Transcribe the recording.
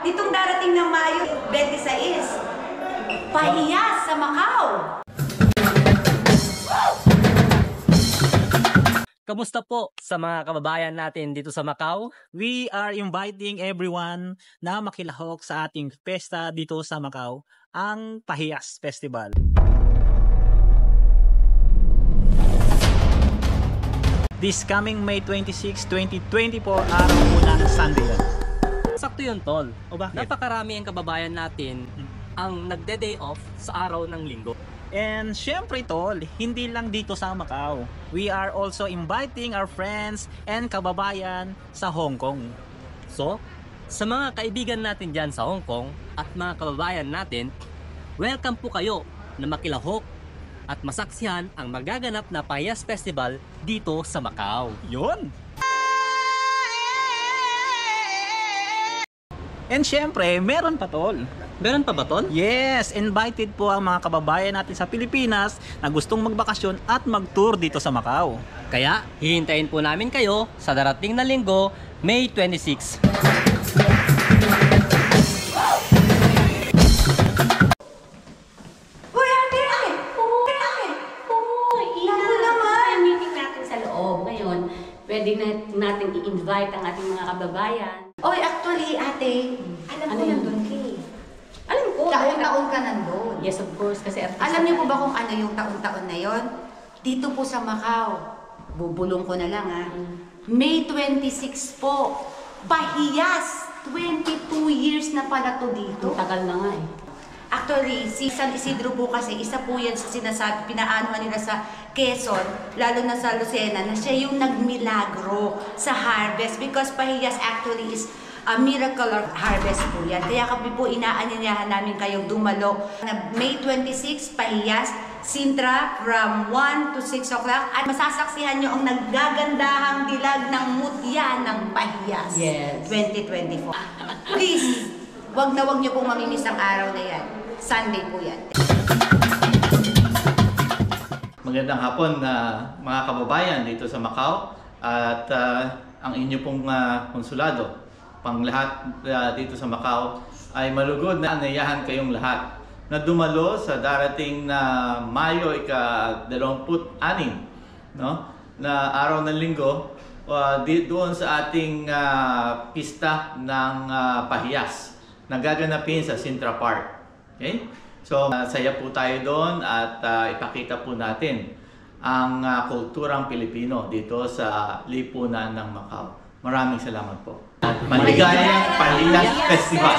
Itong darating ng Mayo 26, pahiyas sa Macau. Kamusta po sa mga kababayan natin dito sa Macau? We are inviting everyone na makilahok sa ating pesta dito sa Macau, ang Pahiyas Festival. This coming May 26, 2024, araw po ng Sunday yan. Sakto yun, Tol. O bakit? Napakarami ang kababayan natin ang nagde-day off sa araw ng linggo. And syempre tol, hindi lang dito sa Macau. We are also inviting our friends and kababayan sa Hong Kong. So, sa mga kaibigan natin dyan sa Hong Kong at mga kababayan natin, welcome po kayo na makilahok at masaksihan ang magaganap na Pahiyas Festival dito sa Macau. Yun! And syempre, meron pa tol. Meron pa ba, Tol? Yes, invited po ang mga kababayan natin sa Pilipinas na gustong magbakasyon at mag-tour dito sa Macau. Kaya, hihintayin po namin kayo sa darating na linggo, May 26. Uy, ate! Iyan mo naman! Meeting natin sa loob ngayon. Pwede natin i-invite ang ating mga kababayan. Uy, actually, ate, alam ko Ano yun? nandun ka eh. Alam ko. Taon-taon ka nandun. Yes, of course. Kasi artista Alam niyo po tayo. ba kung ano yung taon-taon na yon? Dito po sa Macau, bubulong ko na lang May 26 po, Pahiyas! 22 years na pala to dito. Ang tagal na nga eh. Actually, si San Isidro po kasi, isa po yan sa sinasabi, pinaanuhan nila sa Quezon, lalo na sa Lucena, na siya yung nagmilagro sa harvest because Pahiyas actually is a miracle of harvest po yan. Kaya kami po inaanyayahan namin kayong dumalo na May 26, Pahiyas, Sintra from 1 to 6 o'clock at masasaksihan nyo ang naggagandahang dilag ng mutya ng Pahiyas Yes. 2024. Please, wag nyo pong mamimiss ang araw na yan. Sunday po yan. Magandang hapon na mga kababayan dito sa Macau at ang inyo pong konsulado pang lahat dito sa Macau ay malugod na anayahan kayong lahat na dumalo sa darating na Mayo ika-26 na araw ng linggo doon sa ating pista ng Pahiyas na gaganapin sa Sintra Park. Okay? So, saya po tayo doon at ipakita po natin ang kulturang Pilipino dito sa lipunan ng Macau. Maraming salamat po. Maligayang Pahiyas Festival!